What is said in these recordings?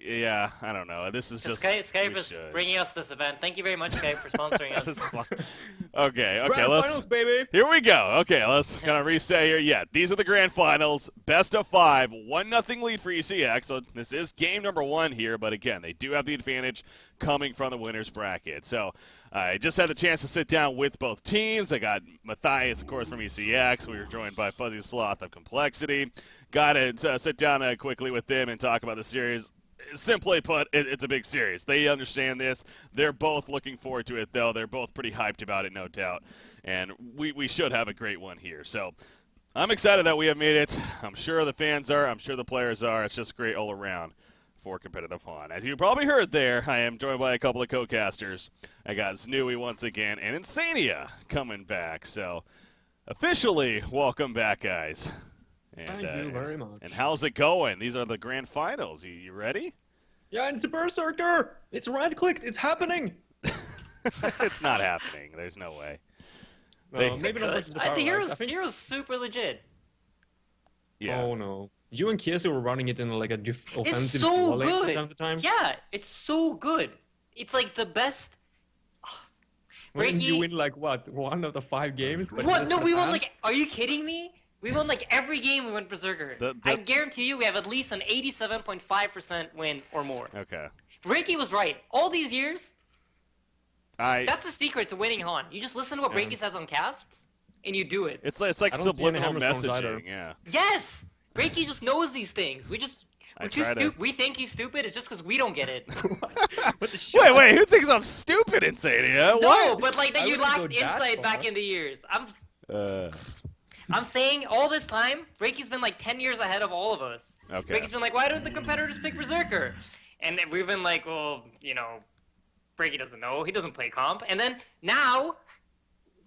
Yeah, I don't know. This is just Skype we is should. bringing us this event. Thank you very much, Skype, for sponsoring us. This is fine. Okay, Grand let's. Finals, baby! Here we go. Okay, let's kind of reset here. Yeah, these are the grand finals. Best of 5. 1-0 lead for ECX. So this is game number 1 here, but again, they do have the advantage coming from the winner's bracket. So I just had the chance to sit down with both teams. I got Matthias, of course, from ECX. We were joined by Fuzzy Sloth of Complexity. Got to sit down quickly with them and talk about the series. Simply put, it's a big series. They understand this. They're both looking forward to it, though. They're both pretty hyped about it, no doubt. And we should have a great one here. So I'm excited that we have made it. I'm sure the fans are. I'm sure the players are. It's just great all around for competitive fun. As you probably heard there, I am joined by a couple of co-casters. I got Snooey once again and Insania coming back. So officially, welcome back, guys. And, Thank you very much. And how's it going? These are the grand finals. You ready? Yeah, and it's a berserker! It's right-clicked, it's happening! It's not happening. There's no way. No, maybe not versus the I think Parallax. Hero's super legit. Yeah. Oh no. You and Kiesi were running it in like a offensive It's so dual lane from good. time to time. Yeah, it's so good. It's like the best. When Breaky- you win like what, 1 of the 5 games? But What? just No, for we the won like. fans? Are you kidding me? We won like every game we went Berserker. I guarantee you we have at least an 87.5% win or more. Okay. Reiki was right. All these years, I. that's the secret to winning Han. You just listen to what Yeah. Reiki says on casts, and you do it. It's like I don't see any subliminal hammer stones either. messaging. Yeah. Yes! Reiki just knows these things. We're I too try to- stupid. We think he's stupid. It's just because we don't get it. What the shit? Wait, who thinks I'm stupid, Insania? No, What? but like that I you wouldn't go lacked that insight back far. in the years. Uh, I'm saying all this time, Reiki's been like 10 years ahead of all of us. Okay. Reiki's been like, why don't the competitors pick Berserker? And then we've been like, well, Reiki doesn't know. He doesn't play comp. And then now,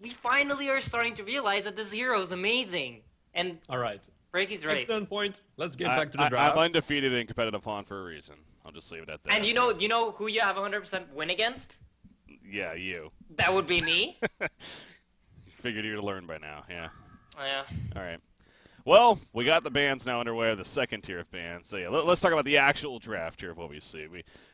we finally are starting to realize that this hero is amazing. And Alright. Reiki's right. Excellent point. Let's get back to the I'm draft. undefeated in competitive Han for a reason. I'll just leave it at that. And you know who you have 100% win against? Yeah, you. That would be me. Figured you'd learn by now. Yeah. Yeah. All right. Well, we got the bans now underway, the second tier of bans. So yeah, let's talk about the actual draft here of what we see.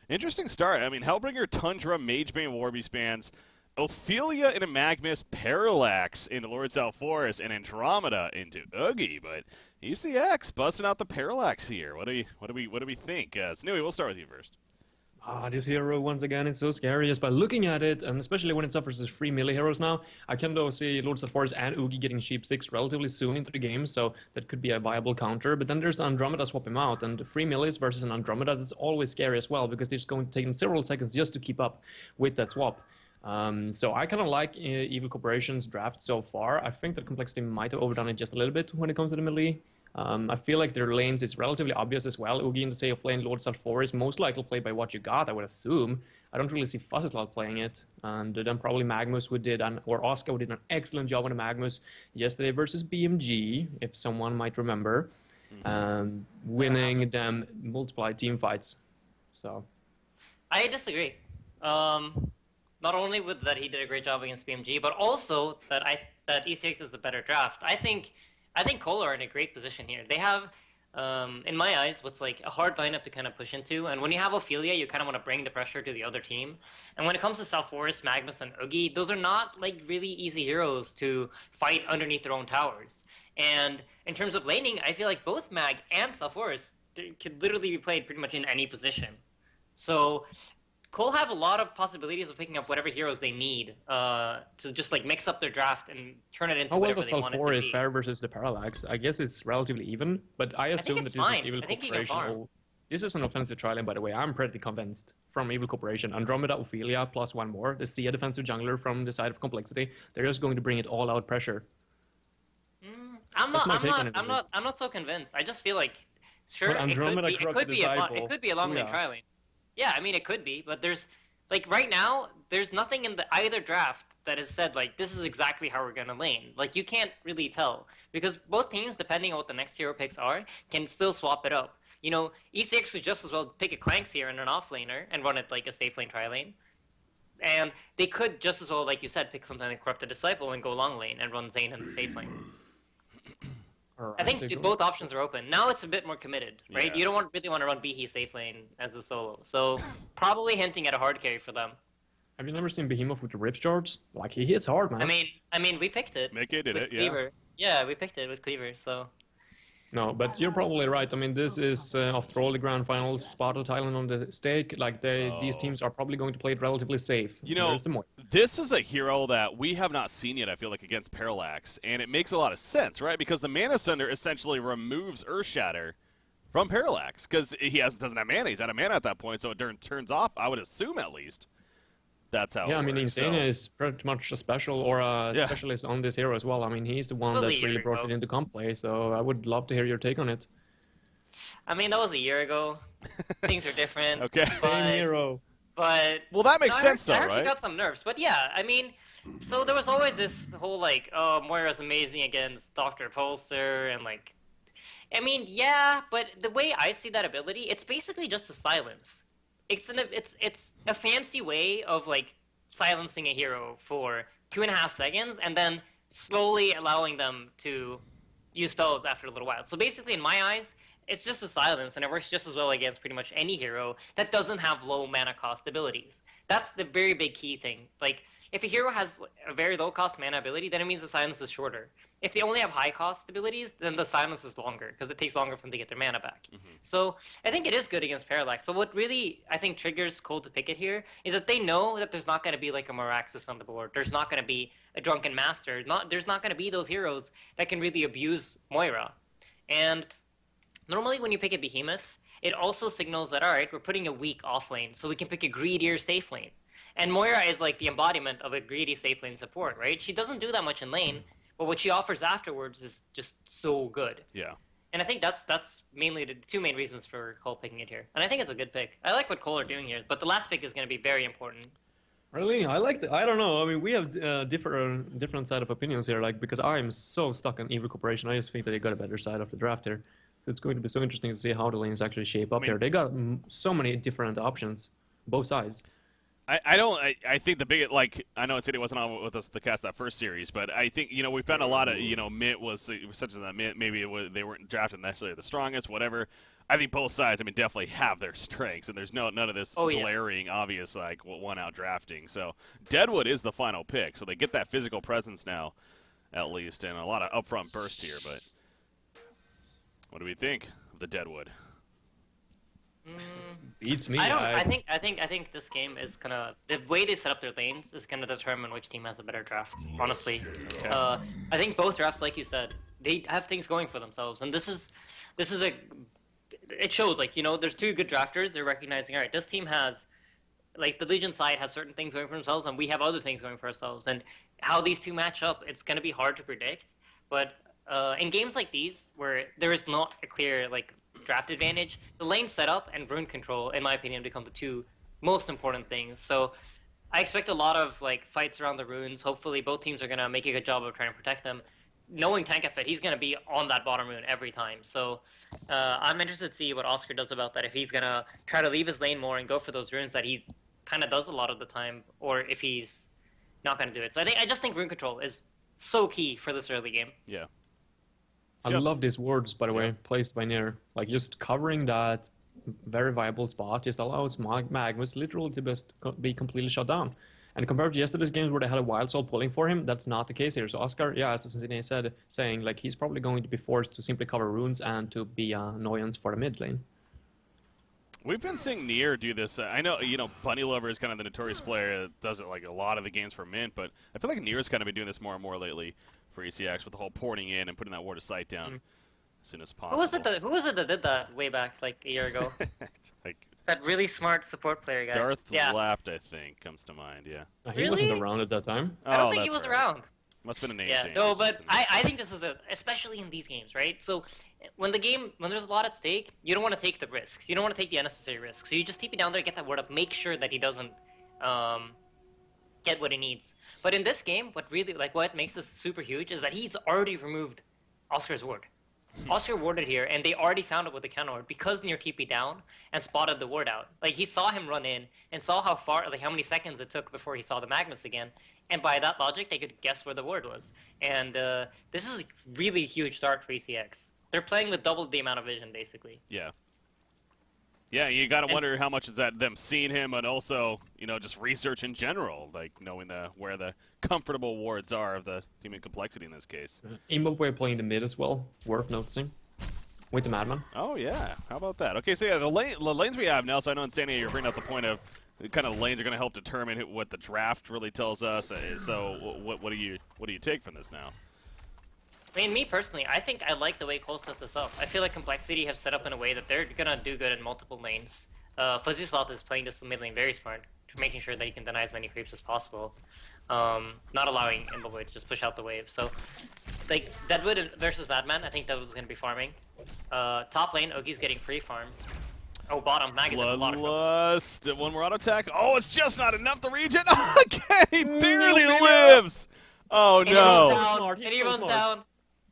Interesting start. I mean, Hellbringer, Tundra, Magebane, Warbeast bans, Ophelia into Magmus, Parallax into Lord South Forest, and Andromeda into Oogie. But ECX busting out the Parallax here. What do we think? Snooey, we'll start with you first. This hero, once again, it's so scary just by looking at it, and especially when it suffers as 3 melee heroes now. I can though see Lords of Forest and Oogie getting Sheep 6 relatively soon into the game, so that could be a viable counter. But then there's Andromeda swap him out, and 3 melees versus an Andromeda, that's always scary as well, because it's going to take them several seconds just to keep up with that swap. So I kind of like Evil Corporation's draft so far. I think that Complexity might have overdone it just a little bit when it comes to the melee. I feel like their lanes is relatively obvious as well. Oogie in the safe lane, Lord South Forest, most likely played by What You Got, I would assume. I don't really see Fuzzyslot playing it. And then probably Magmus, or Oscar, who did an excellent job on the Magmus yesterday versus BMG, if someone might remember, winning them multiple team fights. So I disagree. Not only with that he did a great job against BMG, but also that ECX is a better draft. I think coL are in a great position here. They have, in my eyes, what's like a hard lineup to kind of push into. And when you have Ophelia, you kind of want to bring the pressure to the other team. And when it comes to South Forest, Magmus, and Oogie, those are not like really easy heroes to fight underneath their own towers. And in terms of laning, I feel like both Mag and South Forest could literally be played pretty much in any position. So coL have a lot of possibilities of picking up whatever heroes they need to just like mix up their draft and turn it into how well whatever does they South want it to Forest be. fare versus the Parallax? I guess it's relatively even, but I assume that it's this is fine. Evil I think he can Corporation. farm. This is an offensive tri-lane, by the way. I'm pretty convinced from Evil Corporation. Andromeda, Ophelia, plus 1 more. The Sia defensive jungler from the side of Complexity. They're just going to bring it all out pressure. I'm That's not. my I'm take on not. it, I'm at not. least. I'm not so convinced. I just feel like, sure, But Andromeda it corrupted could be a disciple. it could be a long lane Yeah. tri lane. Yeah, I mean it could be, but there's like right now there's nothing in either draft that has said like this is exactly how we're gonna lane. Like you can't really tell because both teams, depending on what the next hero picks are, can still swap it up. ECX could just as well pick a Clanks here and an offlaner and run it like a safe lane tri lane. And they could just as well, like you said, pick something like Corrupted Disciple and go long lane and run Zane in the safe lane. I Alright, think take both options are open. Now it's a bit more committed, right? Yeah. You don't really want to run Behe safe lane as a solo, so probably hinting at a hard carry for them. Have you never seen Behemoth with the Rift Shards? Like, he hits hard, man. I mean, we picked it Mickey did with it, yeah. Cleaver. Yeah, we picked it with Cleaver, so. No, but you're probably right. I mean, this is, after all, the Grand Finals, Sparta, Thailand on the stake. Like, these teams are probably going to play it relatively safe. You know, There's the Moira. this is a hero that we have not seen yet, I feel like, against Parallax, and it makes a lot of sense, right? Because the Mana Sender essentially removes Earthshatter from Parallax, because he doesn't have mana. He's out of mana at that point, so it turns off, I would assume, at least. That's how Yeah, it I mean, works, Insania is pretty much a special or a Yeah. specialist on this hero as well. I mean, he's the one Was a that year really brought ago. it into comp play, so I would love to hear your take on it. I mean, that was a year ago. Things are different. Okay. But, hero. but Well, that makes no, sense, I though, heard right? she got some nerfs, but yeah, I mean, so there was always this whole like, oh, Moira's amazing against Dr. Pulsar, and like, I mean, yeah, but the way I see that ability, it's basically just a silence. It's a fancy way of like silencing a hero for 2.5 seconds, and then slowly allowing them to use spells after a little while. So basically, in my eyes, it's just a silence, and it works just as well against pretty much any hero that doesn't have low mana cost abilities. That's the very big key thing. Like, if a hero has a very low cost mana ability, then it means the silence is shorter. If they only have high cost abilities, then the silence is longer, because it takes longer for them to get their mana back. So I think it is good against Parallax, but what really, I think, triggers coL to pick it here is that they know that there's not going to be like a Meraxis on the board. There's not going to be a Drunken Master. There's not going to be those heroes that can really abuse Moira. And normally when you pick a Behemoth, it also signals that, alright, we're putting a weak off lane, so we can pick a greedier safe lane. And Moira is like the embodiment of a greedy safe lane support, right? She doesn't do that much in lane, but what she offers afterwards is just so good. Yeah. And I think that's mainly the two main reasons for coL picking it here. And I think it's a good pick. I like what coL are doing here, but the last pick is going to be very important. Really? I like I don't know. I mean, we have different side of opinions here. Like, because I'm so stuck on Evil Corporation, I just think that they got a better side of the draft here. It's going to be so interesting to see how the lanes actually shape up here. They got so many different options, both sides. I think the big, like, I know City wasn't on with us the cast that first series, but I think, you know, we found a lot of, you know, Mint was such as that Mint, maybe they weren't drafted necessarily the strongest, whatever. I think both sides, I mean, definitely have their strengths, and there's none of this glaring, obvious, like, one out drafting. So Deadwood is the final pick, so they get that physical presence now, at least, and a lot of upfront burst here, but what do we think of the Deadwood? Beats me. I think this game is gonna, the way they set up their lanes is gonna determine which team has a better draft. Honestly, Okay. I think both drafts, like you said, they have things going for themselves, and this is it shows, like, you know, there's two good drafters. They're recognizing, all right, this team has, like, the Legion side has certain things going for themselves, and we have other things going for ourselves, and how these two match up, it's gonna be hard to predict. But in games like these, where there is not a clear, like, draft advantage, the lane setup and rune control, in my opinion, become the two most important things. So I expect a lot of like fights around the runes. Hopefully both teams are going to make a good job of trying to protect them. Knowing Tankafit, he's going to be on that bottom rune every time. So I'm interested to see what Oscar does about that, if he's going to try to leave his lane more and go for those runes that he kind of does a lot of the time, or if he's not going to do it. So I just think rune control is so key for this early game. Yeah. I love these words, by the way, placed by Nair. Like, just covering that very viable spot just allows Magnus literally to be completely shut down. And compared to yesterday's games where they had a Wild Soul pulling for him, that's not the case here. So Oscar, yeah, as Sidney said, saying, like, he's probably going to be forced to simply cover runes and to be an annoyance for the mid lane. We've been seeing Nier do this. I know, you know, Bunny Lover is kind of the notorious player that does it like a lot of the games for Mint, but I feel like Nier's kind of been doing this more and more lately for ECX with the whole porting in and putting that ward of sight down as soon as possible. Who was it that did that way back, like a year ago? Like that really smart support player guy. Darth Lapped, I think, comes to mind, yeah. He wasn't around at that time. I don't think he was around. Must have been a name Yeah, change. no, but I think this is especially in these games, right? So when there's a lot at stake, you don't want to take the risks. You don't want to take the unnecessary risks. So you just TP down there, get that word up, make sure that he doesn't get what he needs. But in this game, what makes this super huge is that he's already removed Oscar's ward. Oscar warded here, and they already found it with the counter ward because Nier TP down and spotted the ward out. Like, he saw him run in and saw how far, like, how many seconds it took before he saw the Magnus again, and by that logic, they could guess where the ward was. And this is a really huge start for ECX. They're playing with double the amount of vision, basically. Yeah. Yeah, you got to wonder how much is that them seeing him and also, just research in general, like knowing where the comfortable wards are of the human complexity in this case. Immobile playing the mid as well, worth noticing. With the Madman. Oh, yeah. How about that? Okay, so yeah, the lanes we have now, so I know in San Diego you're bringing up the point of the kind of lanes are going to help determine what the draft really tells us. So what do you take from this now? I mean, me personally, I think I like the way coL set this up. I feel like Complexity have set up in a way that they're gonna do good in multiple lanes. Fuzzy Sloth is playing this mid lane very smart, making sure that he can deny as many creeps as possible, not allowing Imboboy to just push out the wave. So, like, Deadwood versus Madman, I think Deadwood's gonna be farming. Top lane, Ogi's getting free farm. Oh, bottom, Mag is in a lot of trouble. Bloodlust, one more auto attack. Oh, it's just not enough to regen. Okay, he barely lives. Oh, no. And he runs down.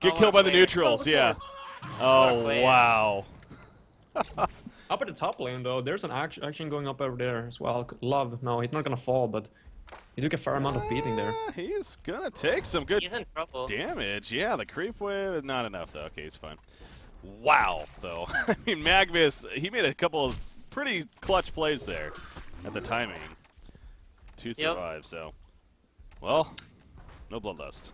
Get killed by the neutrals, yeah. Oh, wow. Up at the top lane, though, there's an action going up over there as well. Love, no, he's not gonna fall, but he took a fair amount of beating there. He's gonna take some good He's in trouble. damage. Yeah, the creep wave, not enough, though. Okay, he's fine. Wow, though. I mean, Magnus, he made a couple of pretty clutch plays there at the timing to survive, so. Well, no bloodlust.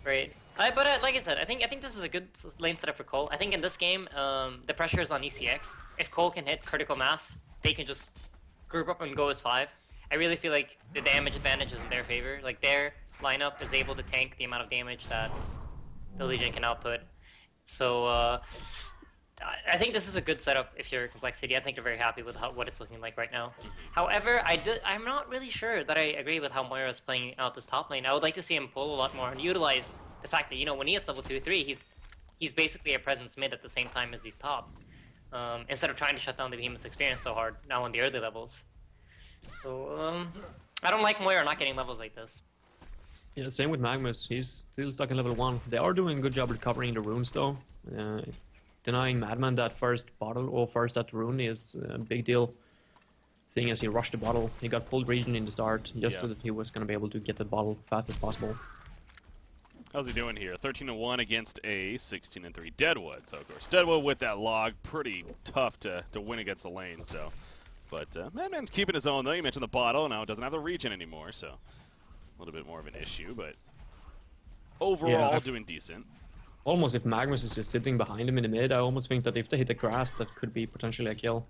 Great. But like I said, I think this is a good lane setup for coL. I think in this game, the pressure is on ECX. If coL can hit critical mass, they can just group up and go as 5. I really feel like the damage advantage is in their favor. Like, their lineup is able to tank the amount of damage that the Legion can output. So, I think this is a good setup if you're Complexity. I think they're very happy with what it's looking like right now. However, I'm not really sure that I agree with how Moira's playing out this top lane. I would like to see him pull a lot more and utilize the fact that, when he hits level 2 3, he's basically a presence mid at the same time as he's top. Instead of trying to shut down the Behemoth's experience so hard now in the early levels. So, I don't like Moira not getting levels like this. Yeah, same with Magnus. He's still stuck in level 1. They are doing a good job recovering the runes, though. Denying Madman that first bottle, or first that rune, is a big deal. Seeing as he rushed the bottle, he got pulled region in the start, just so that he was going to be able to get the bottle fast as possible. How's he doing here? 13-1 against a 16-3 Deadwood. So, of course, Deadwood with that log, pretty tough to win against the lane. So, but Madman's keeping his own, though. You mentioned the bottle. Now it doesn't have the regen anymore, so a little bit more of an issue. But overall, doing decent. Almost if Magnus is just sitting behind him in the mid, I almost think that if they hit the grasp, that could be potentially a kill.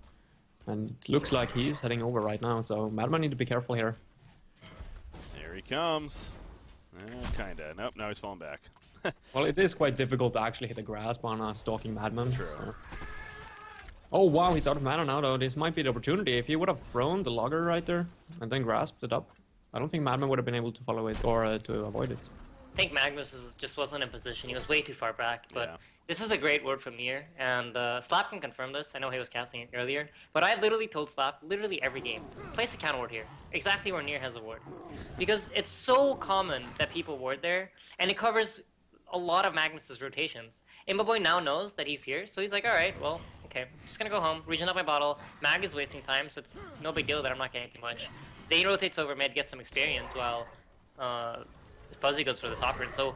And it looks like he's heading over right now, so Madman need to be careful here. There he comes. Kinda. Nope, now he's falling back. Well, it is quite difficult to actually hit a grasp on a stalking Madman. True. So. Oh wow, he's out of mana now though. This might be the opportunity. If he would have thrown the logger right there and then grasped it up, I don't think Madman would have been able to follow it or to avoid it. I think Magnus just wasn't in position. He was way too far back, but this is a great word from Nier, and Slap can confirm this. I know he was casting it earlier, but I literally told Slap, literally every game, place a counter ward here, exactly where Nier has a ward. Because it's so common that people ward there, and it covers a lot of Magnus's rotations. Imboboy now knows that he's here, so he's like, alright, well, okay, I'm just gonna go home, regen up my bottle. Mag is wasting time, so it's no big deal that I'm not getting too much. Zane rotates over mid, gets some experience, while Fuzzy goes for the top rune. So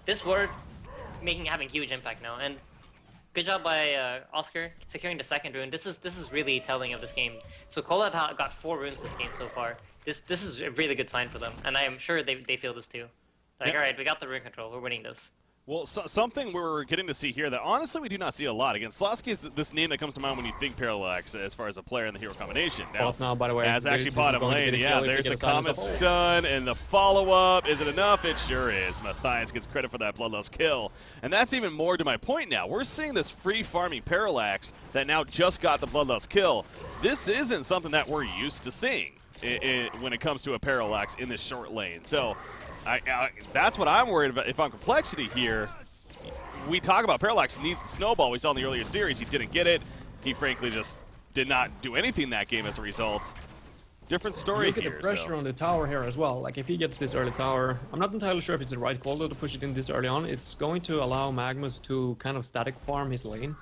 this ward having huge impact now, and good job by Oscar securing the second rune. This is really telling of this game. So coL have got 4 runes this game so far. This is a really good sign for them, and I am sure they feel this too. Like, alright, we got the rune control, we're winning this. Well, something we're getting to see here that honestly we do not see a lot. Again, Slosky is this name that comes to mind when you think Parallax as far as a player in the hero combination. Now, by the way, as actually bottom lane, yeah, there's the Comet stun and the follow-up. Is it enough? It sure is. Matthias gets credit for that Bloodlust kill. And that's even more to my point now. We're seeing this free farming Parallax that now just got the Bloodlust kill. This isn't something that we're used to seeing when it comes to a Parallax in this short lane. So that's what I'm worried about. If I'm Complexity here, we talk about Parallax needs the snowball. We saw in the earlier series he didn't get it. He frankly just did not do anything that game as a result. Different story here. Look at the pressure on the tower here as well. Like if he gets this early tower, I'm not entirely sure if it's the right call though to push it in this early on. It's going to allow Magnus to kind of static farm his lane.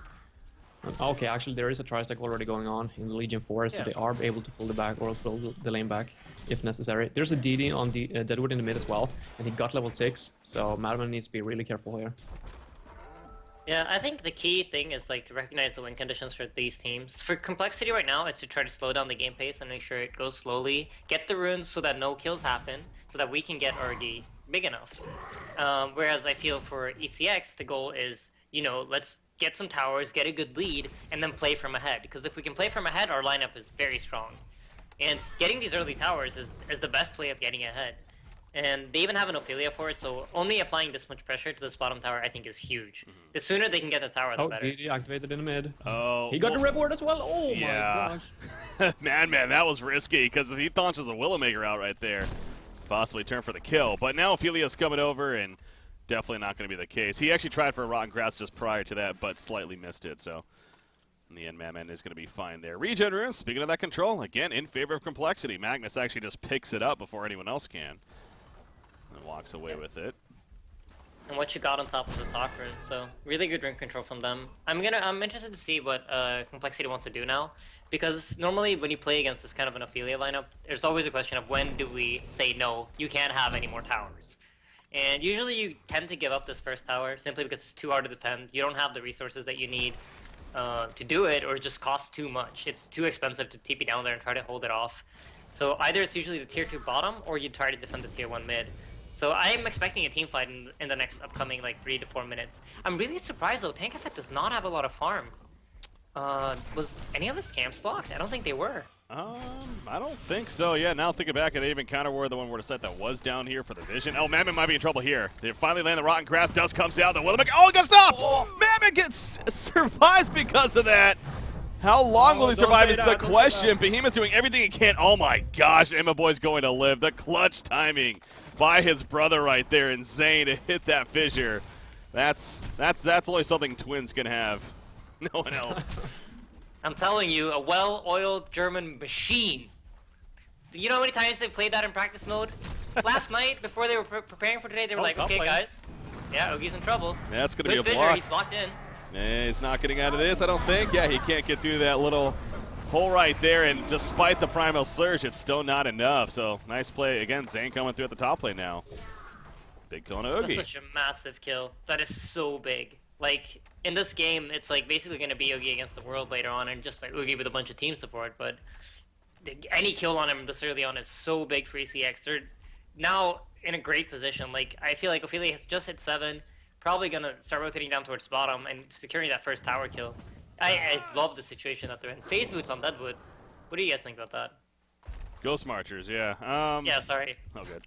Okay, actually there is a tri-stack already going on in the Legion 4, so Yeah. they are able to pull the back or pull the lane back if necessary. There's a DD on the Deadwood in the mid as well, and he got level 6, so Madman needs to be really careful here. Yeah, I think the key thing is like to recognize the win conditions for these teams. For Complexity right now, it's to try to slow down the game pace and make sure it goes slowly. Get the runes so that no kills happen, so that we can get RD big enough. Whereas I feel for ECX, the goal is, you know, let's get some towers, get a good lead, and then play from ahead. Because if we can play from ahead, our lineup is very strong. And getting these early towers is the best way of getting ahead. And they even have an Ophelia for it, so only applying this much pressure to this bottom tower I think is huge. The sooner they can get the tower, the better. DD activated in the mid. Oh, He got the reward as well. Oh yeah. my gosh. man, that was risky because if he launches a Willowmaker out right there, possibly turn for the kill. But now Ophelia's coming over, and definitely not going to be the case. He actually tried for a Rotten Grass just prior to that, but slightly missed it. So in the end, Madman is going to be fine there. Regen runes, speaking of that control, again in favor of Complexity. Magnus actually just picks it up before anyone else can. And walks away with it. And what you got on top of the top rune, so really good rune control from them. I'm interested to see what Complexity wants to do now, because normally when you play against this kind of an Ophelia lineup, there's always a question of when do we say no, you can't have any more towers. And usually you tend to give up this first tower simply because it's too hard to defend. You don't have the resources that you need to do it, or it just costs too much. It's too expensive to TP down there and try to hold it off. So either it's usually the tier 2 bottom, or you try to defend the tier 1 mid. So I'm expecting a team fight in the next upcoming like 3 to 4 minutes. I'm really surprised though, Tank Effect does not have a lot of farm. Was any of his camps blocked? I don't think they were. I don't think so. Yeah, now thinking back, they even counter were the one where the set that was down here for the vision. Oh, Madman might be in trouble here. They finally land the Rotten Grass. Dust comes out. The Willowmaker. Oh, it got stopped! Oh. Madman survives because of that. How long will he survive is the question. Behemoth's doing everything he can. Oh my gosh, Emma Boy's going to live. The clutch timing by his brother right there, and Zane to hit that fissure. That's only something Twins can have. No one else. I'm telling you, a well-oiled German machine. You know how many times they played that in practice mode? Last night, before they were preparing for today, they were like, okay, guys. Yeah, Oogie's in trouble. Yeah, it's going to be a fissure, block. He's locked in. Yeah, he's not getting out of this, I don't think. Yeah, he can't get through that little hole right there, and despite the Primal Surge, it's still not enough. So, nice play. Again, Zane coming through at the top lane now. Big kill on Oogie. That's such a massive kill. That is so big. Like, in this game, it's like basically going to be Oogie against the world later on, and just like Oogie with a bunch of team support, but any kill on him this early on is so big for ECX. They're now in a great position. Like, I feel like Ophelia has just hit 7, probably going to start rotating down towards bottom and securing that first tower kill. I love the situation that they're in. Phase boots on Deadwood. What do you guys think about that? Ghost Marchers, yeah. Yeah, sorry. Oh, good.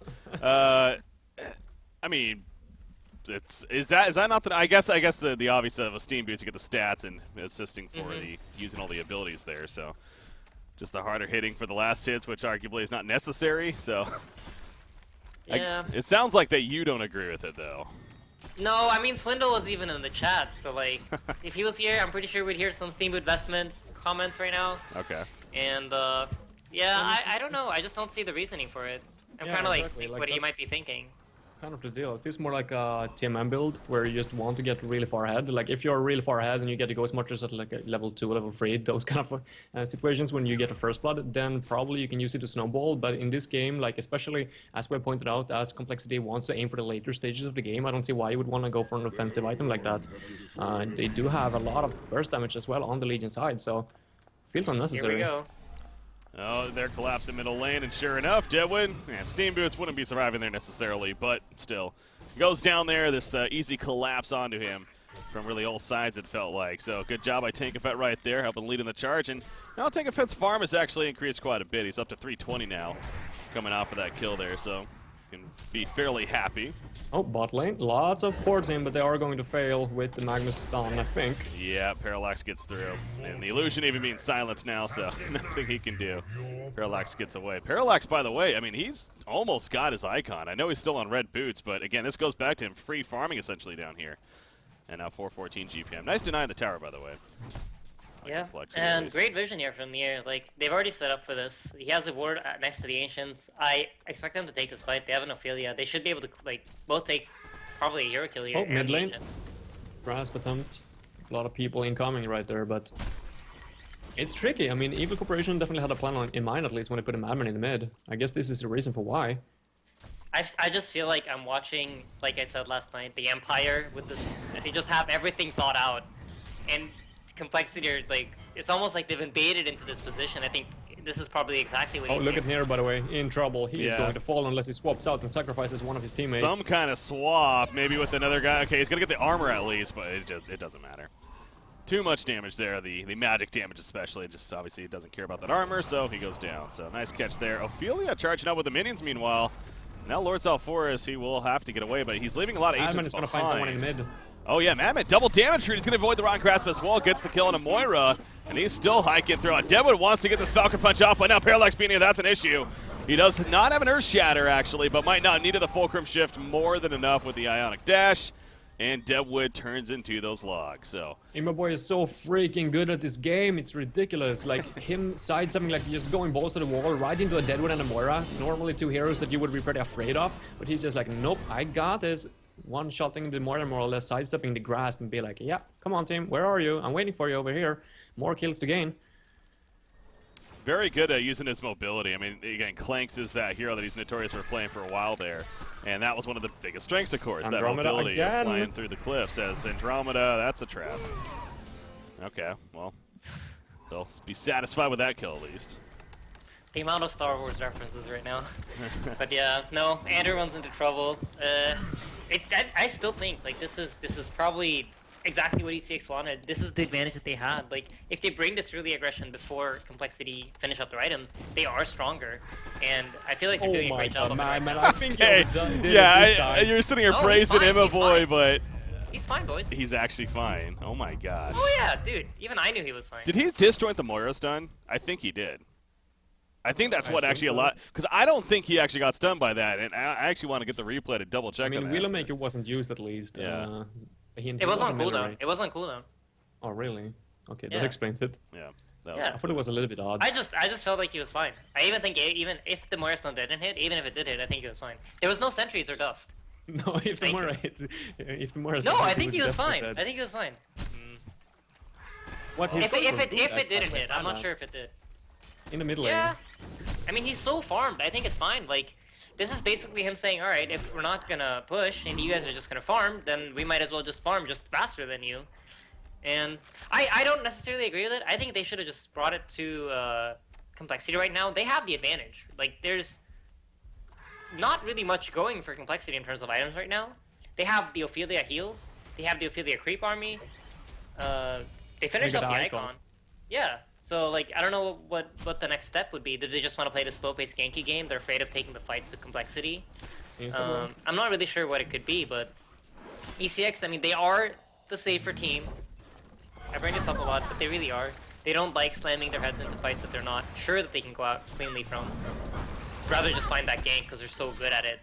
I mean, is that not the? I guess the obvious of a Steam Boots to get the stats and assisting for the using all the abilities there. So just the harder hitting for the last hits, which arguably is not necessary. So yeah. It sounds like that you don't agree with it though. No, I mean Swindle was even in the chat, so like if he was here, I'm pretty sure we'd hear some Steamboot Vestments comments right now. Okay. And yeah, I don't know. I just don't see the reasoning for it. I'm kind of like what he might be thinking. Kind of the deal. It feels more like a TMM build where you just want to get really far ahead. Like if you're really far ahead and you get to go as much as at like a level 2, level 3, those kind of situations when you get a first blood, then probably you can use it to snowball. But in this game, like especially as we pointed out, as Complexity wants to aim for the later stages of the game, I don't see why you would want to go for an offensive item like that. They do have a lot of burst damage as well on the Legion side, so feels unnecessary. Here we go. Oh, they're collapsing middle lane, and sure enough, Deadwood, Steam Boots wouldn't be surviving there necessarily, but still. Goes down there, this easy collapse onto him from really all sides, it felt like. So good job by Tank Effect right there, helping lead in the charge. And now Tank Effect's farm has actually increased quite a bit. He's up to 320 now, coming out for that kill there, so can be fairly happy. Oh, bot lane. Lots of ports in, but they are going to fail with the Magnus stun, I think. Yeah, Parallax gets through. And the illusion even being silenced now, so nothing he can do. Parallax gets away. Parallax, by the way, I mean, he's almost got his icon. I know he's still on red boots, but again, this goes back to him free farming essentially down here. And now 414 GPM. Nice deny in the tower, by the way. Yeah, and great vision here from the air. Like, they've already set up for this. He has a ward next to the Ancients. I expect them to take this fight. They have an Ophelia. They should be able to, like, both take probably a hero kill here. Oh, mid lane. Grasp attempt. A lot of people incoming right there, but it's tricky. I mean, Evil Corporation definitely had a plan in mind, at least when they put a Madman in the mid. I guess this is the reason for why. I just feel like I'm watching, like I said last night, the Empire with this. They just have everything thought out, and Complexity are like, it's almost like they've been baited into this position. I think this is probably exactly what. Oh, look at here, by the way, in trouble. He is Yeah. going to fall unless he swaps out and sacrifices one of his teammates. Some kind of swap, maybe with another guy. Okay, he's gonna get the armor at least, but it doesn't matter. Too much damage there, the magic damage especially. Just obviously he doesn't care about that armor, so he goes down. So nice catch there. Ophelia charging up with the minions meanwhile. Now Lord Salforus, he will have to get away, but he's leaving a lot of Madman agents is going to behind. find someone in mid. Oh yeah, Madman, double damage root. He's going to avoid the Rotten Grasp as well. Gets the kill on a Moira, and he's still hiking through it. Deadwood wants to get this Falcon Punch off, but now Parallax being here, that's an issue. He does not have an Earth Shatter, actually, but might not need the Fulcrum Shift more than enough with the Ionic Dash. And Deadwood turns into those logs, so. Boy is so freaking good at this game, it's ridiculous. Like, him sidestepping, like just going balls to the wall, right into a Deadwood and a Moira. Normally two heroes that you would be pretty afraid of, but he's just like, nope, I got this. One-shotting the Moira, more or less, sidestepping the grasp and be like, yeah, come on team, where are you? I'm waiting for you over here. More kills to gain. Very good at using his mobility. I mean, again, Clanks is that hero that he's notorious for playing for a while there. And that was one of the biggest strengths, of course, Andromeda that mobility of again. flying through the cliffs. As Andromeda, that's a trap. Okay, well, they'll be satisfied with that kill at least. The amount of Star Wars references right now. But yeah, no, Andrew runs into trouble. I still think like this is probably exactly what ECX wanted. This is the advantage that they had. Like if they bring this early aggression before Complexity finish up their items, they are stronger. And I feel like they're doing a great job. Man, I think Hey, did yeah, it this time. you're sitting here No, praising he's him, fine, a he's boy, fine. but He's fine, boys. he's actually fine. Oh my gosh. Oh yeah, dude. Even I knew he was fine. Did he disjoint the Moira stun? I think he did. I think that's I what think actually so. a lot, because I don't think he actually got stunned by that, and I actually want to get the replay to double check. I mean, on that. Willowmaker wasn't used at least. Yeah. It was on cooldown. It was on cooldown. Oh, really? Okay, Yeah. that explains it. Yeah. That Yeah. I thought it was a little bit odd. I just felt like he was fine. I even think even if the Moira stun didn't hit, even if it did hit, I think he was fine. There was no sentries or dust. No, if the Thank Moira hits, if the Moira. No, hits, I think he was definitely fine. dead. I think he was fine. What? He's If going it for a good didn't X-Pass hit, like I'm not that. sure if it did. In the mid lane. Yeah. I mean, he's so farmed. I think it's fine. Like, this is basically him saying, all right, if we're not gonna push and you guys are just gonna farm, then we might as well just farm just faster than you. And I don't necessarily agree with it. I think they should have just brought it to Complexity right now. They have the advantage. Like, there's not really much going for Complexity in terms of items right now. They have the Ophelia heals. They have the Ophelia creep army. They finished They up got the Icon. icon. Yeah. So like I don't know what the next step would be. Do they just want to play the slow-paced ganky game? They're afraid of taking the fights to Complexity. Seems that way. I'm not really sure what it could be, but ECX, I mean, they are the safer team. I bring this up a lot, but they really are. They don't like slamming their heads into fights that they're not sure that they can go out cleanly from. Rather just find that gank because they're so good at it.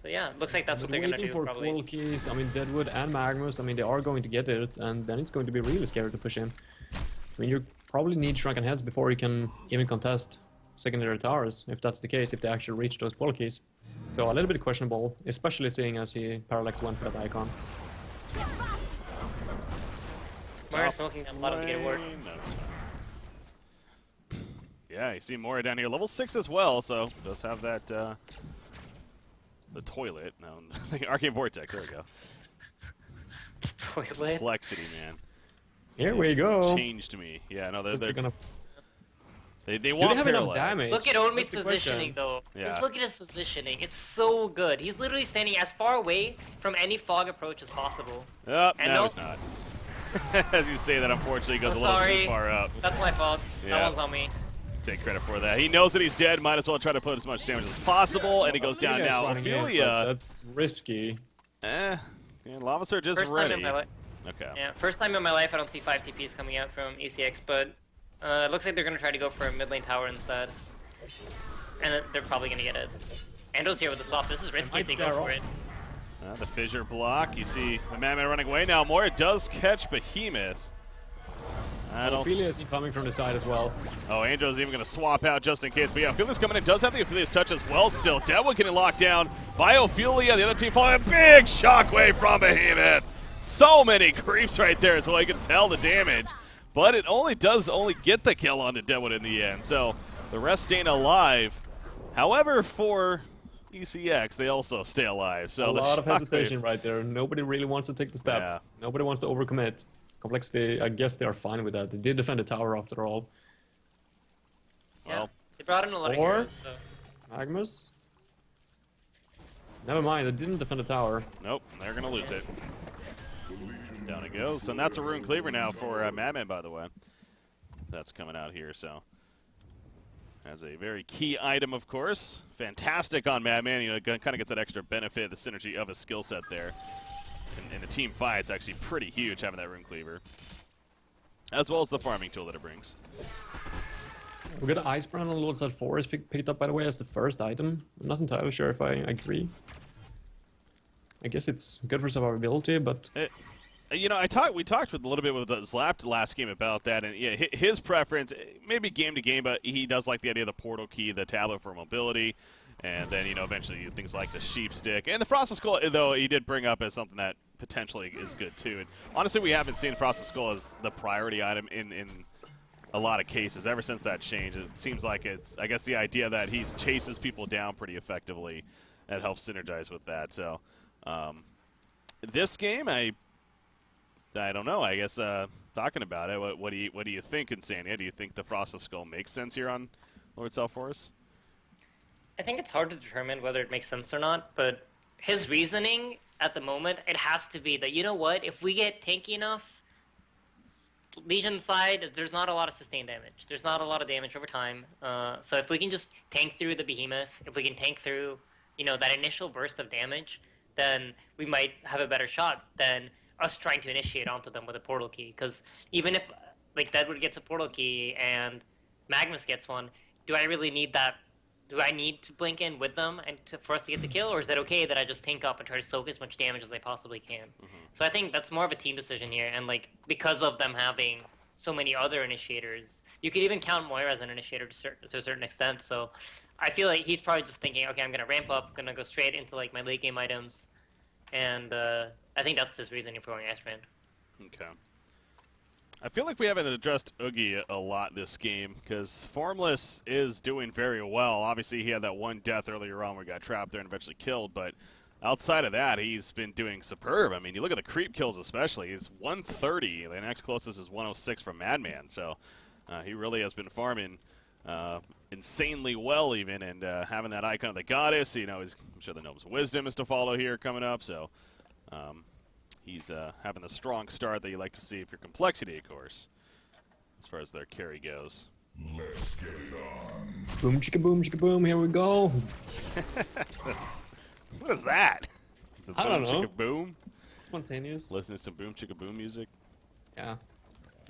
So yeah, looks like that's what they're gonna Waiting do for probably. cool keys. I mean, Deadwood and Magnus. I mean, they are going to get it, and then it's going to be really scary to push in. I mean, you probably need shrunken heads before you can even contest secondary towers, if that's the case, if they actually reach those pull keys. So a little bit questionable, especially seeing as he Parallax went for that icon. Moira smoking them, let him get a ward. No, it's fine. Yeah, you see Moira down here, level 6 as well, so does have that, the toilet. No, Arcane Vortex, there we go. Toilet. Complexity, man. Here we go. Changed me. Yeah, no, They're they're gonna. they they want have enough Parallax. damage? Look at Omi's That's the positioning question. though. Yeah. Just look at his positioning. It's so good. He's literally standing as far away from any fog approach as possible. Oh, And no, no- he's not. As you say that, unfortunately, he goes I'm a little sorry. too far up. That's my fault. Yeah. That one's on me. Take credit for that. He knows that he's dead. Might as well try to put as much damage as possible, and he goes down You guys now. running in, but Ophelia, that's risky. yeah, Lava Surge is First time ready. in my life. Okay. Yeah, first time in my life I don't see 5 TPs coming out from ECX, but it looks like they're gonna try to go for a mid lane tower instead. And they're probably gonna get it. Ando's here with the swap. This is risky if they go for it. The fissure block. You see the Madman running away now. Moira does catch Behemoth. I don't. Ophelia is incoming from the side as well. Oh, Angel's even going to swap out just in case. But yeah, Ophelia's coming in. Does have the Ophelia's touch as well still. Deadwood getting locked down by Ophelia. The other team following a big shockwave from Behemoth. So many creeps right there as well. You can tell the damage. But it does get the kill onto Deadwood in the end. So the rest staying alive. However, for ECX, they also stay alive. So A lot of Shockwave- hesitation right there. Nobody really wants to take the step. Yeah. Nobody wants to overcommit. Complexity, I guess they are fine with that. They did defend the tower after all. Yeah. Well, They brought in a lot of or- heroes, so. Magnus? Never mind, they didn't defend the tower. Nope, they're going to lose it. Down it goes. And that's a Rune Cleaver now for Madman, by the way. That's coming out here, so. As a very key item, of course. Fantastic on Madman. You know, kind of gets that extra benefit, the synergy of his skill set there. In the team fight, it's actually pretty huge having that Rune Cleaver. As well as the farming tool that it brings. We got Icebrand on Lords at 4 is picked up, by the way, as the first item. I'm not entirely sure if I agree. I guess it's good for survivability, but You know, we talked with a little bit with Zlapt last game about that, and yeah, his preference, maybe game to game, but he does like the idea of the portal key, the tablet for mobility, and then, you know, eventually things like the sheep stick. And the Frosted Skull, though, he did bring up as something that potentially is good too. And honestly, we haven't seen Frosted Skull as the priority item in a lot of cases. Ever since that change, it seems like it's, I guess, the idea that he chases people down pretty effectively. That helps synergize with that. So, this game, I don't know. I guess talking about it, what do you think, Insania? Do you think the Frosted Skull makes sense here on Lord Self-Force? I think it's hard to determine whether it makes sense or not, but his reasoning at the moment, it has to be that, you know what, if we get tanky enough, Legion side, there's not a lot of sustained damage. There's not a lot of damage over time. So if we can just tank through the Behemoth, if we can tank through, you know, that initial burst of damage, then we might have a better shot than us trying to initiate onto them with a portal key. Because even if, like, Deadwood gets a portal key and Magnus gets one, do I really need that? Do I need to blink in with them for us to get the kill, or is it okay that I just tank up and try to soak as much damage as I possibly can? So I think that's more of a team decision here, and like because of them having so many other initiators, you could even count Moira as an initiator to a certain extent. So I feel like he's probably just thinking, okay, I'm gonna ramp up, gonna go straight into like my late game items, and I think that's his reasoning for going Ashman. Okay. I feel like we haven't addressed Oogie a lot this game because Formless is doing very well. Obviously, he had that one death earlier on where he got trapped there and eventually killed, but outside of that, he's been doing superb. I mean, you look at the creep kills especially. He's 130. The next closest is 106 from Madman, so he really has been farming insanely well even, and having that icon of the goddess, you know, I'm sure the Gnome's Wisdom is to follow here coming up, so he's having a strong start that you like to see if you're Complexity, of course, as far as their carry goes. Let's get it on. boom, chicka boom, here we go. What is that? The I don't boom, know. chicka boom? Spontaneous. Listening to some boom chicka boom music? Yeah.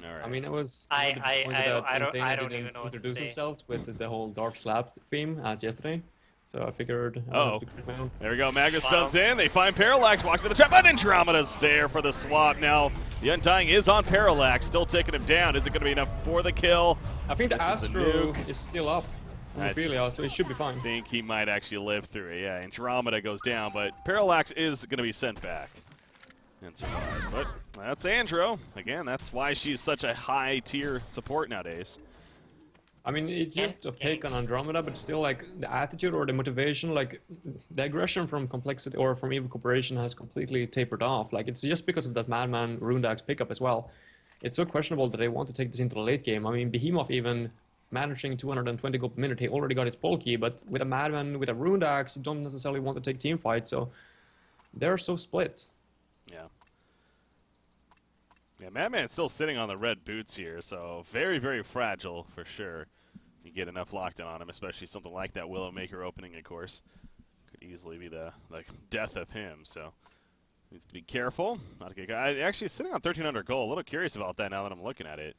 All right. I mean, I was I- a little bit disappointed that I don't Insania even didn't know what to introduce say. themselves with the whole Dark Slab theme as yesterday. So I figured I Uh-oh. have to create my own. There we go. Magnus Wow. stuns in. They find Parallax walking to the trap. But Andromeda's there for the swap. Now, the Undying is on Parallax, still taking him down. Is it going to be enough for the kill? I think the This is a Astro nuke. is still up on I Ophelia, so it should be fine. I think he might actually live through it. Yeah, Andromeda goes down, but Parallax is going to be sent back and survive. But that's Andro. Again, that's why she's such a high-tier support nowadays. I mean, it's just opaque on Andromeda, but still, like, the attitude or the motivation, like, the aggression from Complexity or from Evil Corporation has completely tapered off. Like, it's just because of that Madman Rundax pickup as well. It's so questionable that they want to take this into the late game. I mean, Behemoth even managing 220 gold per minute, he already got his pole key, but with a Madman, with a Rundax, you don't necessarily want to take team fight, so they're so split. Yeah. Yeah, Madman's still sitting on the red boots here, so very, very fragile for sure. You get enough lockdown on him, especially something like that Willowmaker opening, of course. Could easily be the death of him, so needs to be careful. Not a good guy. Actually, sitting on 1,300 gold. A little curious about that now that I'm looking at it.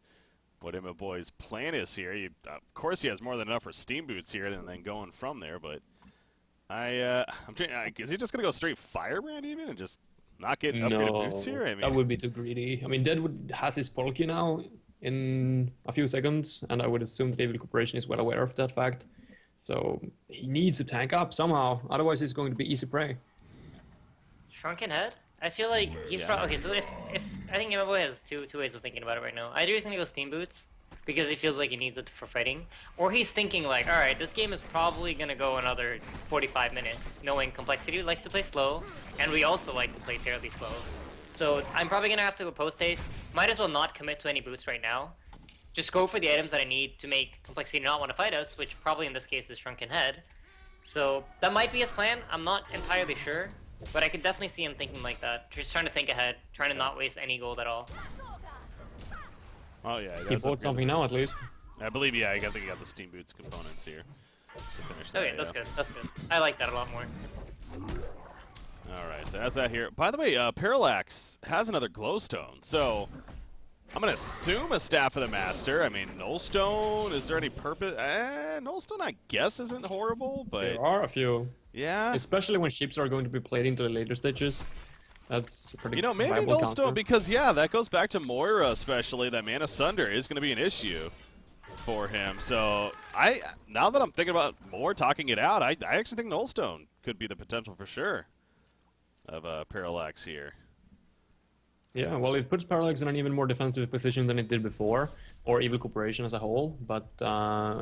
What Emma Boy's plan is here. Of course, he has more than enough for Steam Boots here, and then going from there. But I'm trying. Is he just gonna go straight Firebrand even and just not get upgraded boots here? I mean, that would be too greedy. I mean, Deadwood has his pole key now in a few seconds, and I would assume that Evil Corporation is well aware of that fact. So he needs to tank up somehow, otherwise he's going to be easy prey. Shrunken Head? I feel like he's Yeah. probably okay. So if I think MLB has two ways of thinking about it right now. Either he's gonna go Steam Boots because he feels like he needs it for fighting, or he's thinking like, all right, this game is probably gonna go another 45 minutes, knowing Complexity likes to play slow, and we also like to play terribly slow. So I'm probably gonna have to go post haste. Might as well not commit to any boots right now. Just go for the items that I need to make Complexity not want to fight us, which probably in this case is Shrunken Head. So that might be his plan. I'm not entirely sure. But I could definitely see him thinking like that. Just trying to think ahead, trying to not waste any gold at all. Oh yeah, He bought something now at least. I believe, yeah, I think he got the Steam Boots components here to finish that. Okay, that's good. That's good. I like that a lot more. All right, so that's that here. By the way, Parallax has another glowstone, so I'm gonna assume a Staff of the Master. I mean, Nullstone. Is there any purpose? Nullstone, I guess, isn't horrible, but There are a few. yeah. Especially when ships are going to be played into the later stages. That's a pretty Maybe viable Nullstone, counter. because yeah, that goes back to Moira, especially that Mana Sunder is going to be an issue for him. So now that I'm thinking about more talking it out, I actually think Nullstone could be the potential for sure of Parallax here. Yeah, well, it puts Parallax in an even more defensive position than it did before, or Evil Corporation as a whole. But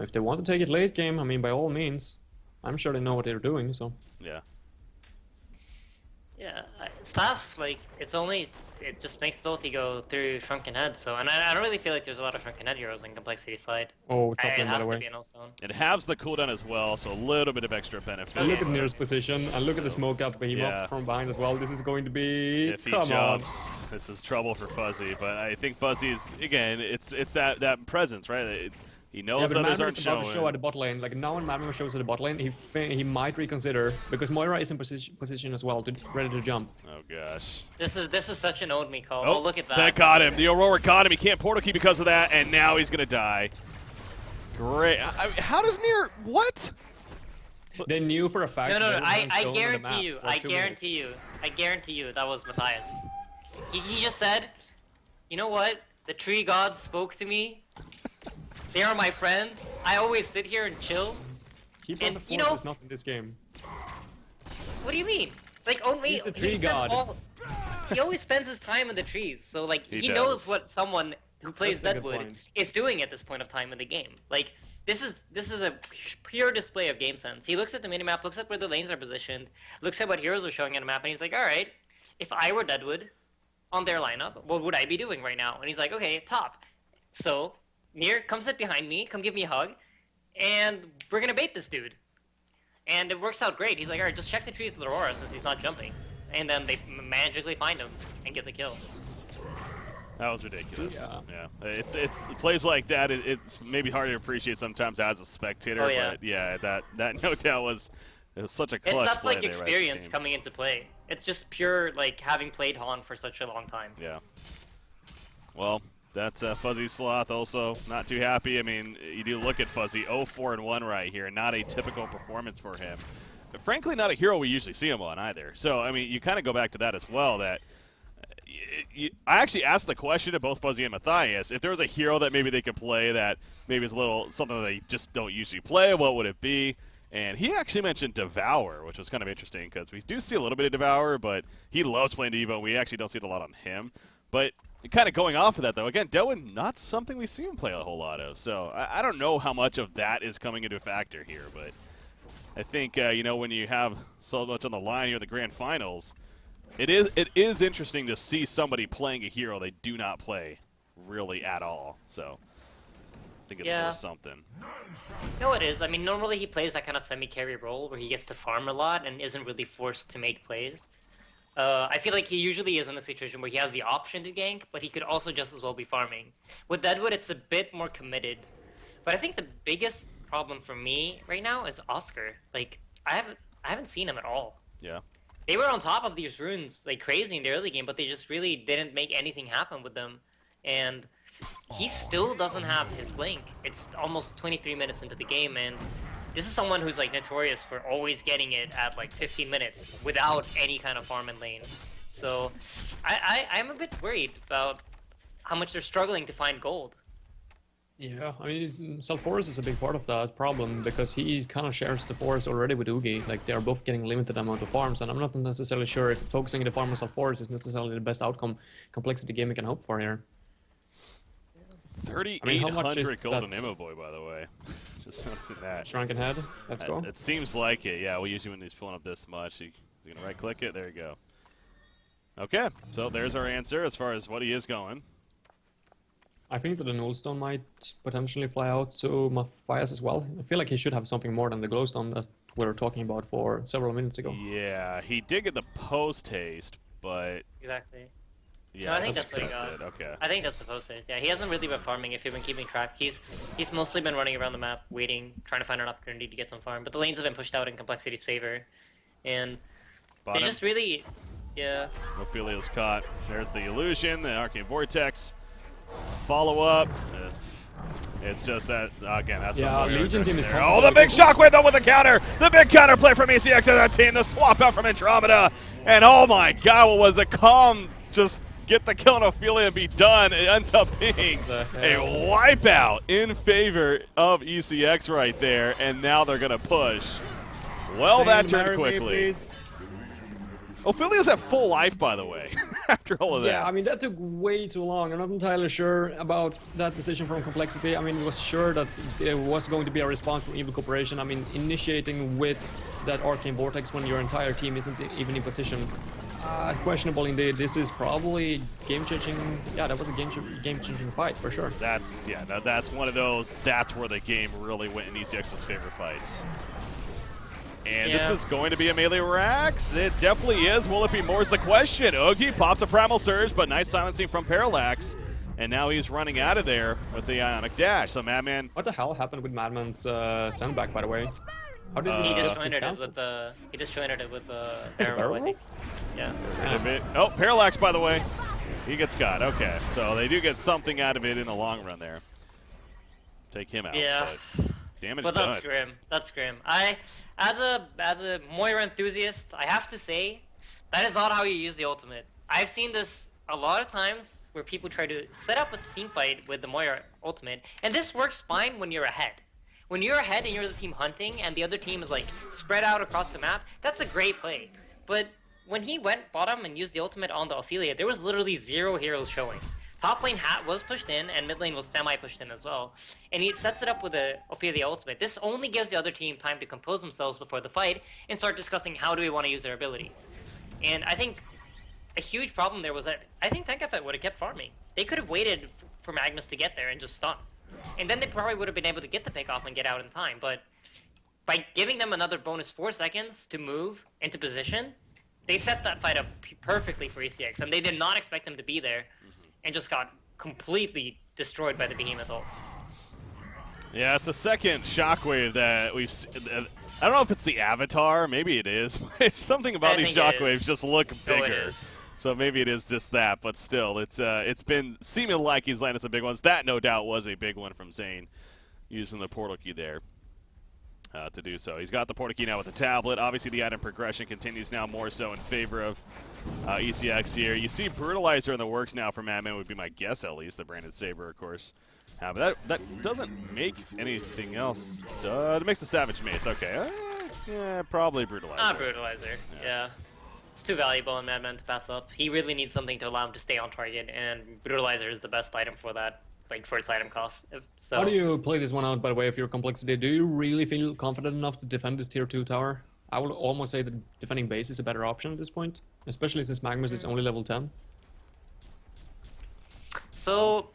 if they want to take it late game, I mean, by all means, I'm sure they know what they're doing. So Yeah. Yeah, Staff, like, it just makes Ulti go through Shrunken Head, so, and I don't really feel like there's a lot of Shrunken Head heroes in Complexity side. oh, top It lane by has the to way. be an Nullstone. It halves the cooldown as well, so a little bit of extra benefit. And look at Nier's position, and look at the smoke up Behemoth Yeah. from behind as well. This is going to be If he come on. jumps, this is trouble for Fuzzy. But I think Fuzzy is, again, it's that presence, right? He Yeah, knows but others Madman aren't is about to show showing. at the bot lane. Like now, when Madman shows at the bot lane, he might reconsider because Moira is in position as well, ready to jump. Oh gosh. This is such an old me call. Oh, look at that. That got him. The Aurora got him. He can't portal key because of that, and now he's gonna die. Great. How does Nier? What? They knew for a fact. No, that I everyone showed on the guarantee map you, for I 2 guarantee minutes. you, I guarantee you that was Matthias. He just said, you know what? The tree gods spoke to me. They are my friends. I always sit here and chill. Keep on And, the you force know- is not in this game. What do you mean? Like, only He's the tree he spends god. he always spends his time in the trees, so like He he does. knows what someone who plays That's a good Deadwood point. is doing at this point of time in the game. Like this is a pure display of game sense. He looks at the minimap, looks at where the lanes are positioned, looks at what heroes are showing on the map, and he's like, all right, if I were Deadwood on their lineup, what would I be doing right now? And he's like, okay, top. So Nier, come sit behind me, come give me a hug, and we're gonna bait this dude. And it works out great. He's like, alright, just check the trees with Aurora since he's not jumping. And then they magically find him and get the kill. That was ridiculous. Yeah. It's plays like that. It's maybe hard to appreciate sometimes as a spectator. Oh, yeah. But yeah, that no doubt was such a clutch That's play like there by the experience team. coming into play. It's just pure, like, having played Han for such a long time. Yeah. Well, that's Fuzzy Sloth also not too happy. I mean, you do look at Fuzzy, 0-4-1 right here. Not a typical performance for him. But frankly, not a hero we usually see him on either. So, I mean, you kind of go back to that as well, that I actually asked the question to both Fuzzy and Matthias, if there was a hero that maybe they could play that maybe is a little something that they just don't usually play, what would it be? And he actually mentioned Devour, which was kind of interesting because we do see a little bit of Devour, but he loves playing Devo, and we actually don't see it a lot on him. But kind of going off of that, though, again, Dewen, not something we see him play a whole lot of. So I don't know how much of that is coming into a factor here, but I think, when you have so much on the line here in the Grand Finals, it is interesting to see somebody playing a hero they do not play really at all. So I think it's Yeah. worth something. No, it is. I mean, normally he plays that kind of semi-carry role where he gets to farm a lot and isn't really forced to make plays. I feel like he usually is in a situation where he has the option to gank, but he could also just as well be farming. With Deadwood, it's a bit more committed. But I think the biggest problem for me right now is Oscar. Like, I haven't seen him at all. Yeah. They were on top of these runes like crazy in the early game, but they just really didn't make anything happen with them. And he still doesn't have his blink. It's almost 23 minutes into the game, and this is someone who's like notorious for always getting it at like 15 minutes without any kind of farm in lane. So I'm a bit worried about how much they're struggling to find gold. Yeah, I mean, Salforus is a big part of that problem because he kind of shares the forest already with Oogie. Like, they are both getting limited amount of farms, and I'm not necessarily sure if focusing the farm on Salforus is necessarily the best outcome complexity game we can hope for here. I mean, how much 3,800 is golden that? Immo Boy, by the way. Just noticing that. Shrunken head. Let's go. It seems like it. Yeah, well, usually when he's pulling up this much, he's going to right-click it. There you go. Okay, so there's our answer as far as what he is going. I think that the Nullstone might potentially fly out to Matthias as well. I feel like he should have something more than the Glowstone that we were talking about for several minutes ago. Yeah, he did get the post-haste, but... Exactly. Yeah, No, I think that's what he it. got. Okay. I think that's supposed to. Yeah, he hasn't really been farming if you've been keeping track. He's mostly been running around the map, waiting, trying to find an opportunity to get some farm. But the lanes have been pushed out in Complexity's favor, and they just really, yeah. Ophelia's caught. There's the illusion, the Arcane Vortex. Follow up. It's just that, again, that's Yeah, Legion team is there. Oh, the big shockwave though with the counter. The big counter play from ECX as a team. The swap out from Andromeda. And oh my god, what was it? Calm just get the kill on Ophelia and be done. It ends up being a wipeout in favor of ECX right there. And now they're going to push. Well, that turned quickly. Ophelia's at full life, by the way, after all of that. Yeah, I mean, that took way too long. I'm not entirely sure about that decision from Complexity. I mean, it was sure that there was going to be a response from Evil Corporation. I mean, initiating with that Arcane Vortex when your entire team isn't even in position. Questionable indeed. This is probably game-changing. Yeah, that was a game-changing fight, for sure. That's one of those, that's where the game really went in ECX's favorite fights. And this is going to be a melee Rax. It definitely is. Will it be more is the question. Oogie pops a Primal Surge, but nice silencing from Parallax. And now he's running out of there with the Ionic Dash. So Madman... What the hell happened with Madman's sandbag, by the way? How did he disjointed it with the arrow, I think. Yeah. Oh, Parallax, by the way. He gets got. Okay. So they do get something out of it in the long run there. Take him out. Yeah. But damage But that's done. grim. That's grim. As a Moira enthusiast, I have to say, that is not how you use the ultimate. I've seen this a lot of times where people try to set up a team fight with the Moira ultimate, and this works fine when you're ahead. When you're ahead and you're the team hunting, and the other team is like spread out across the map, that's a great play. But when he went bottom and used the ultimate on the Ophelia, there was literally 0 heroes showing. Top lane was pushed in, and mid lane was semi-pushed in as well. And he sets it up with the Ophelia ultimate. This only gives the other team time to compose themselves before the fight and start discussing how do we want to use their abilities. And I think a huge problem there was that I think Tenkafet would have kept farming. They could have waited for Magnus to get there and just stun. And then they probably would have been able to get the pick off and get out in time. But by giving them another bonus 4 seconds to move into position, they set that fight up perfectly for ECX. And they did not expect them to be there. And just got completely destroyed by the Behemoth ult. Yeah, it's a second shockwave that we've I don't know if it's the avatar, maybe it is. Something about these shockwaves just look bigger. So maybe it is just that, but still, it's been seeming like he's landed some big ones. That, no doubt, was a big one from Zane, using the portal key there to do so. He's got the portal key now with the tablet. Obviously, the item progression continues now more so in favor of ECX here. You see Brutalizer in the works now for Madman, would be my guess at least. The branded saber, of course. But that doesn't make anything else. It makes a Savage Mace. Okay. Yeah, probably Brutalizer. Ah, Brutalizer. Yeah. It's too valuable in Madman to pass up. He really needs something to allow him to stay on target, and Brutalizer is the best item for that, like for its item cost. So. How do you play this one out, by the way, of your complexity? Do you really feel confident enough to defend this tier 2 tower? I would almost say that defending base is a better option at this point, especially since Magnus is only level 10. So,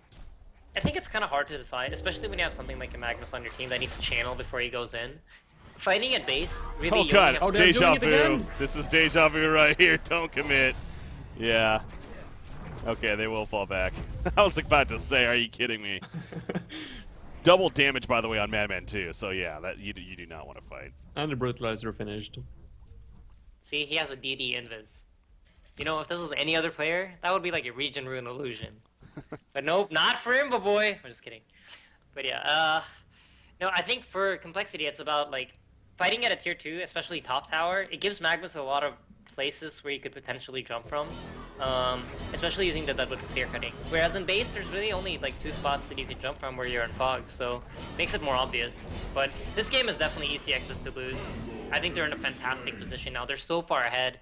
I think it's kind of hard to decide, especially when you have something like a Magnus on your team that needs to channel before he goes in. Fighting at base, really. Oh god, deja vu. Again? This is deja vu right here. Don't commit. Yeah. Okay, they will fall back. I was about to say, are you kidding me? Double damage, by the way, on Madman too. So yeah, that you do not want to fight. And the Brutalizer finished. See, he has a DD invis. You know, if this was any other player, that would be like a region ruin illusion. But nope, not for Imba Boy. I'm just kidding. But yeah, no, I think for complexity, it's about like fighting at a tier 2, especially top tower. It gives Magnus a lot of places where he could potentially jump from. especially using the Deadwood for clear cutting. Whereas in base, there's really only like 2 spots that you can jump from where you're in fog, so makes it more obvious. But this game is definitely ECX's to lose. I think they're in a fantastic position now. They're so far ahead,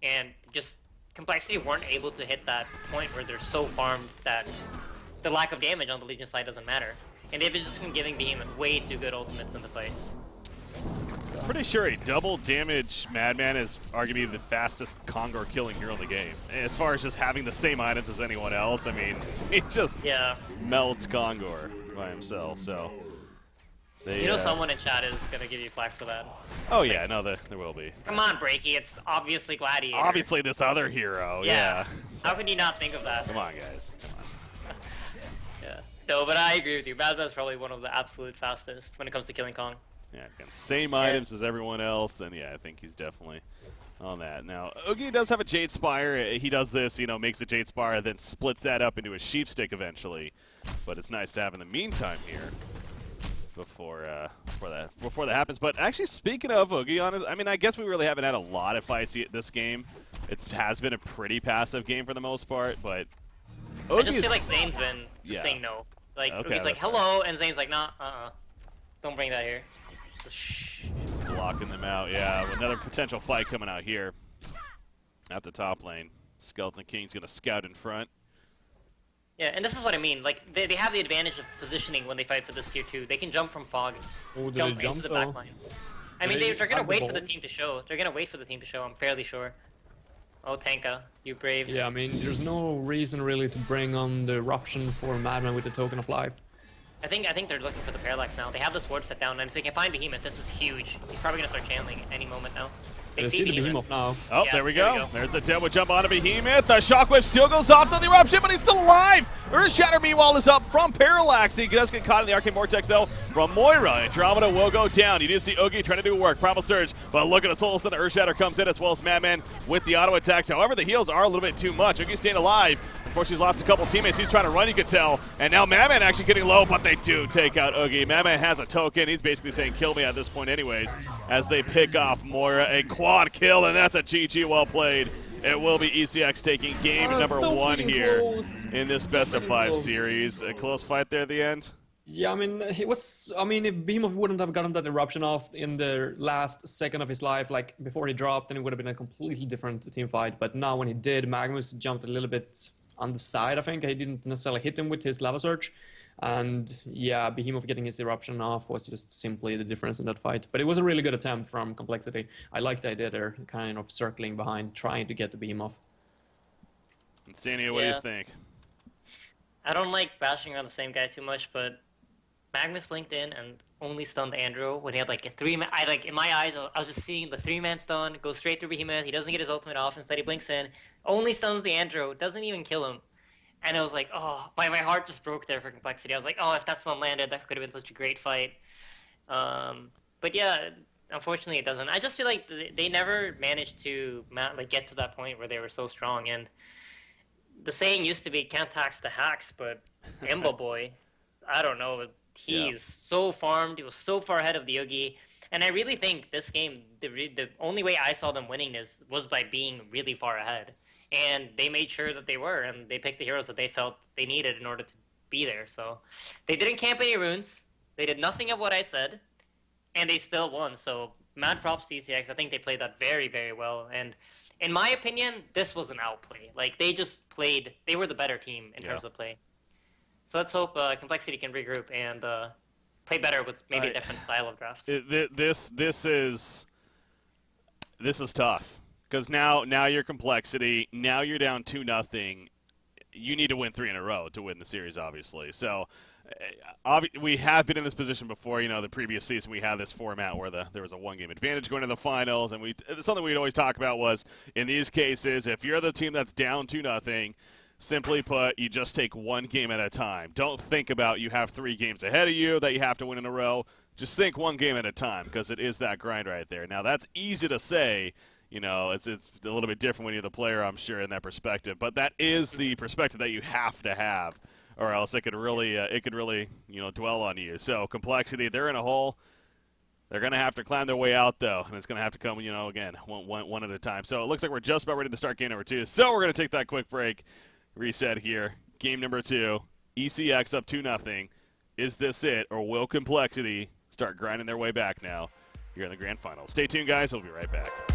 and just Complexity weren't able to hit that point where they're so farmed that the lack of damage on the Legion side doesn't matter. And they've just been giving Behemoth way too good ultimates in the fights. Pretty sure a double damage Madman is arguably the fastest Kongor killing hero in the game. As far as just having the same items as anyone else, I mean, he just melts Kongor by himself. So, you know, someone in chat is gonna give you flack for that. Oh yeah, no, there will be. Come on, Breaky, it's obviously Gladiator. Obviously, this other hero. Yeah. How can you not think of that? Come on, guys. Come on. Yeah. No, but I agree with you. Madman's probably one of the absolute fastest when it comes to killing Kong. Yeah, again, same items as everyone else, then yeah, I think he's definitely on that. Now, Oogie does have a Jade Spire. He does this, you know, makes a Jade Spire, then splits that up into a Sheep Stick eventually. But it's nice to have in the meantime here before that happens. But actually, speaking of Oogie, I mean, I guess we really haven't had a lot of fights this game. It has been a pretty passive game for the most part, but I just feel like Zane's been just saying no. Like, okay, Oogie's like, hello, and Zane's like, nah, don't bring that here. Blocking them out, yeah. With another potential fight coming out here at the top lane. Skeleton King's going to scout in front. Yeah, and this is what I mean. Like, they have the advantage of positioning when they fight for this tier 2. They can jump from fog, jump into the back line. I mean, they're going to wait for the team to show. They're going to wait for the team to show, I'm fairly sure. Oh, Tanka, you brave. Yeah, I mean, there's no reason really to bring on the eruption for Madman with the Token of Life. I think they're looking for the Parallax now. They have this ward set down, and if they can find Behemoth, this is huge. He's probably gonna start channeling at any moment now. They see the Behemoth now. Oh, yeah, there we go. There's the Deadwood jump on a Behemoth. The Shockwave still goes off to the Eruption, but he's still alive! Earthshatter, meanwhile, is up from Parallax. He does get caught in the Arcane Vortex, though, from Moira. Andromeda will go down. You do see Oogie trying to do work. Primal Surge, but look at the Soul Stone. Earthshatter comes in, as well as Madman with the auto attacks. However, the heals are a little bit too much. Oogie staying alive. Of course, he's lost a couple teammates. He's trying to run, you could tell. And now Madman actually getting low, but they do take out Oogie. Madman has a token. He's basically saying, kill me at this point anyways, as they pick off Moira. A quad kill, and that's a GG well played. It will be ECX taking game number 1 here in this best of 5 series. A close fight there at the end. Yeah, I mean, it was. I mean, if Behemoth wouldn't have gotten that eruption off in the last second of his life, like before he dropped, then it would have been a completely different team fight. But now, when he did, Magnus jumped a little bit on the side. I think he didn't necessarily hit him with his lava surge, and yeah, Behemoth getting his eruption off was just simply the difference in that fight. But it was a really good attempt from Complexity. I liked the idea there, kind of circling behind, trying to get the Behemoth. Insania, what do you think? I don't like bashing around the same guy too much, but Magnus blinked in and only stunned Andrew when he had like a 3-man. In my eyes, I was just seeing the 3-man stun go straight through Behemoth. He doesn't get his ultimate off. Instead, he blinks in, only stuns the Andrew, doesn't even kill him. And it was like, oh, my heart just broke there for Complexity. I was like, oh, if that stun landed, that could have been such a great fight. But yeah, unfortunately, it doesn't. I just feel like they never managed to get to that point where they were so strong. And the saying used to be, can't tax the hacks, but Imba Boy, I don't know. He's so farmed. He was so far ahead of the Oogie. And I really think this game, the only way I saw them winning this was by being really far ahead. And they made sure that they were, and they picked the heroes that they felt they needed in order to be there. So they didn't camp any runes. They did nothing of what I said, and they still won. So mad props to ECX. I think they played that very, very well. And in my opinion, this was an outplay. Like, they just played, they were the better team in terms of play. So let's hope Complexity can regroup and play better with maybe a different style of draft. This is tough. Because now you're Complexity, now you're down 2-0. You need to win 3 in a row to win the series, obviously. So we have been in this position before. You know, the previous season we had this format where there was a 1-game advantage going to the finals, and something we'd always talk about was, in these cases, if you're the team that's down 2-0, simply put, you just take 1 game at a time. Don't think about you have 3 games ahead of you that you have to win in a row. Just think 1 game at a time, because it is that grind right there. Now, that's easy to say. You know, it's a little bit different when you're the player, I'm sure, in that perspective. But that is the perspective that you have to have, or else it could really dwell on you. So Complexity, they're in a hole. They're going to have to climb their way out, though, and it's going to have to come, again, one at a time. So it looks like we're just about ready to start game number 2. So we're going to take that quick break, reset here. Game number 2, ECX up 2-0. Is this it, or will Complexity start grinding their way back now here in the Grand Finals? Stay tuned, guys. We'll be right back.